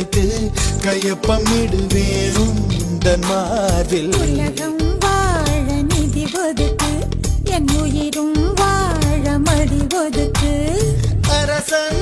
அணைத்து கையொப்பமிடுவேன் உந்தன் மார்பில். உலகம் வாழ நிதி ஒதுக்கு, என் உயிரும் வாழ மடி ஒதுக்கு. அரசன்